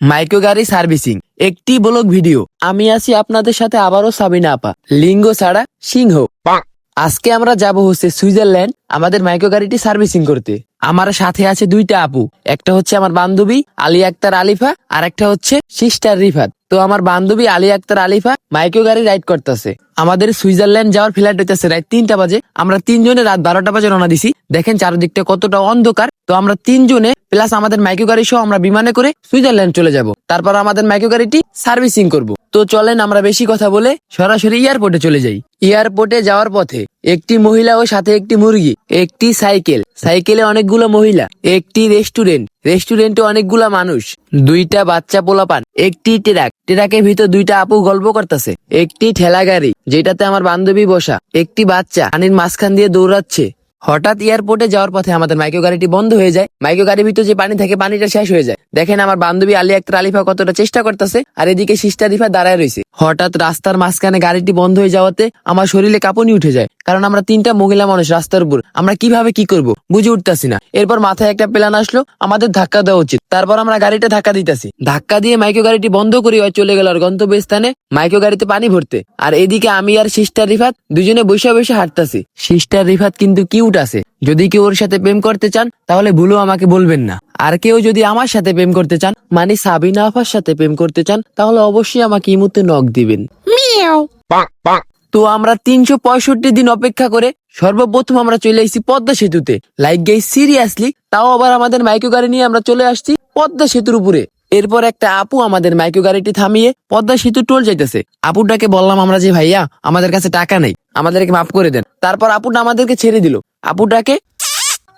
Micro গাড়ি servicing একটি blog video. আমি আছি আপনাদের সাথে আবারও সাবিনা আপা, লিঙ্গ ছাড়া সিংহ। আজকে আমরা যাব হচ্ছে সুইজারল্যান্ড আমাদের মাইক্রো গাড়িটি সার্ভিসিং করতে। আমার সাথে আছে দুইটা আপু, একটা হচ্ছে আমার বান্ধবী আলিয়া আক্তার আলিফা, আর একটা হচ্ছে সিস্টার রিফাত। তো আমার বান্ধবী আলিয়া আক্তার আলিফা মাইক্রো গাড়ি রাইড করতেছে। আমাদের সুইজারল্যান্ড যাওয়ার ফ্লাইট হইতেছে রাত 3টা বাজে। আমরা তিনজনে রাত 12টা বাজে রওনা দিছি। দেখেন চারদিকটা কতটা অন্ধকার। তো আমরা তিনজনে প্লাস আমাদের মাইক্রো গাড়ি সহ আমরা বিমানে করে সুইজারল্যান্ড চলে যাব। তারপর আমাদের মাইক্রো গাড়িটি সার্ভিসিং করব। তো চলেন আমরা বেশি কথা বলে সরাসরি এয়ারপোর্টে চলে যাই। এয়ারপোর্টে যাওয়ার পথে একটি মহিলা ও সাথে একটি মুরগি, একটি সাইকেলে অনেকগুলো মহিলা, একটি রেস্টুরেন্টে অনেকগুলা মানুষ, দুইটা বাচ্চা পোলাপান, একটি ট্রাকের ভিতর দুইটা আপু গল্প করতেছে, একটি ঠেলা গাড়ি যেটাতে আমার বান্ধবী বসা, একটি বাচ্চা পানির মাঝখান দিয়ে দৌড়াচ্ছে। হঠাৎ এয়ারপোর্টে যাওয়ার পথে আমাদের মাইক্রো গাড়িটি বন্ধ হয়ে যায়। মাইক্রো গাড়ির ভিতর যে পানি থাকে পানিটা শেষ হয়ে যায়। দেখেন আমার বান্ধবী আলিয়া আক্তার আলিফা কতটা চেষ্টা করতেছে, আর এদিকে সিস্টার রিফা দাঁড়ায় রয়েছে। হঠাৎ রাস্তার মাঝখানে গাড়িটি বন্ধ হয়ে যাওয়াতে আমার শরীরে কাঁপুনি উঠে যায়, কারণ আমরা তিনটা মহিলা মানুষ রাস্তার উপর, আমরা কিভাবে কি করব বুঝে উঠতেছি না। এরপর মাথায় একটা প্ল্যান আসলো, আমাদের ধাক্কা দেওয়া উচিত। তারপর আমরা গাড়িটা ধাক্কা দিতেছি, ধাক্কা দিয়ে মাইক্রো গাড়িটি বন্ধ করে চলে গেল আর গন্তব্যস্থানে মাইক্রো গাড়িতে পানি ভরতে। আর এদিকে আমি আর সিস্টার রিফাত দুজনে বসে বসে হাঁটতাছি। সিস্টার রিফাত কিন্তু কিউট আছে, যদি কেউ ওর সাথে প্রেম করতে চান তাহলে ভুলেও আমাকে বলবেন না। আর কেউ যদি আমার সাথে প্রেম করতে চান, মানে সাবিনা আপার সাথে প্রেম করতে চান, তাহলে অবশ্যই আমাকে ইমুতে নক দিবেন। তো আমরা 365 দিন অপেক্ষা করে সর্বপ্রথম আমরা চলে আসছি পদ্মা সেতুতে। লাইক গাইস সিরিয়াসলি, তাও আবার আমাদের মাইক্রো গাড়ি নিয়ে আমরা চলে আসছি পদ্মা সেতুর উপরে। এরপর একটা আপু আমাদের মাইক্রো গাড়িটি থামিয়ে পদ্মা সেতু টোল যাইতেছে। আপুটাকে বললাম আমরা যে ভাইয়া আমাদের কাছে টাকা নেই, আমাদেরকে মাফ করে দেন। তারপর আপুটা আমাদেরকে ছেড়ে দিল আপুটাকে।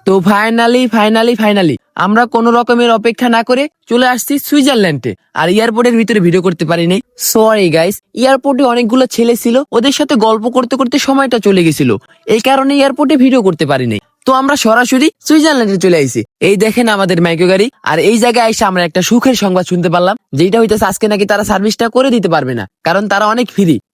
তো ফাইনালি আমরা কোনো রকমের অপেক্ষা না করে চলে আসছি সুইজারল্যান্ডে। আর এয়ারপোর্টের ভিতরে ভিডিও করতে পারি নাই, সরি গাইস। এয়ারপোর্টে অনেকগুলো ছেলে ছিল, ওদের সাথে গল্প করতে করতে সময়টা চলে গেছিল, এই কারণে এয়ারপোর্টে ভিডিও করতে পারি নাই। তো আমরা সরাসরি সুইজারল্যান্ডে চলে আইছি। এই দেখেন আমাদের মাইক্রো গাড়ি। আর এই জায়গায় এসে আমরা একটা সুখের সংবাদ শুনতে পারলাম, যেটা হইতেছে আজকে নাকি তারা সার্ভিসটা করে দিতে পারবে না, কারণ তারা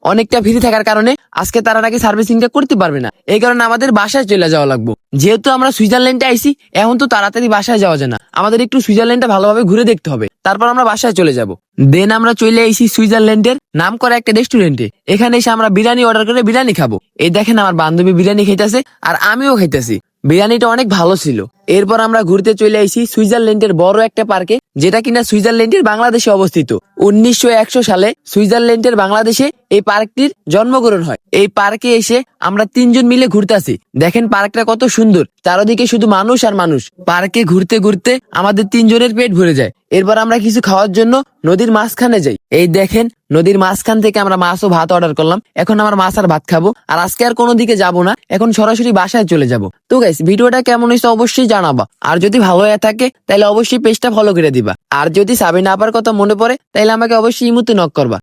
অনেকটা ফ্রি থাকার কারণে আজকে তারা নাকি সার্ভিসিংটা করতে পারবে না। এই কারণে আমাদের বাসায় চলে যাওয়া লাগবে। যেহেতু আমরা সুইজারল্যান্ডে আইছি, এখন তো তাড়াতাড়ি বাসায় যাওয়া যায় না, আমাদের একটু সুইজারল্যান্ডটা ভালোভাবে ঘুরে দেখতে হবে, তারপর আমরা বাসায় চলে যাব। দেন আমরা চলে আইছি সুইজারল্যান্ডের নাম করা একটা রেস্টুরেন্টে। এখানে এসে আমরা বিরিয়ানি অর্ডার করে বিরিয়ানি খাবো। এই দেখেন আমার বান্ধবী বিরিয়ানি খাইতেছে আর আমিও খাইতেছি। বিরিয়ানিটা অনেক ভালো ছিল। এরপর আমরা ঘুরতে চলে আইছি সুইজারল্যান্ডের বড় একটা পার্কে, যেটা কিনা সুইজারল্যান্ডের বাংলাদেশে অবস্থিত। 1901 সালে সুইজারল্যান্ডের বাংলাদেশে এই পার্কটির জন্মগ্রহণ হয়। এই পার্কে এসে আমরা তিনজন মিলে ঘুরতেছি। দেখেন পার্কটা কত সুন্দর, চারদিকে শুধু মানুষ আর মানুষ। পার্কে ঘুরতে ঘুরতে আমাদের তিনজনের পেট ভরে যায়। এরপর আমরা কিছু খাওয়ার জন্য নদীর মাঝখানে যাই। এই দেখেন নদীর মাঝখান থেকে আমরা মাছ ও ভাত অর্ডার করলাম। এখন আমার মাছ আর ভাত খাবো, আর আজকে আর কোনো দিকে যাবো না, এখন সরাসরি বাসায় চলে যাব। তো গাইস ভিডিওটা কেমন হয়েছে অবশ্যই জানাবা, আর যদি ভালো হয়ে থাকে তাহলে অবশ্যই পেজটা ফলো করে দিবা। আর যদি সাবিনা আপার কথা মনে পড়ে তাহলে আমাকে অবশ্যই ইমুতে নক করবা।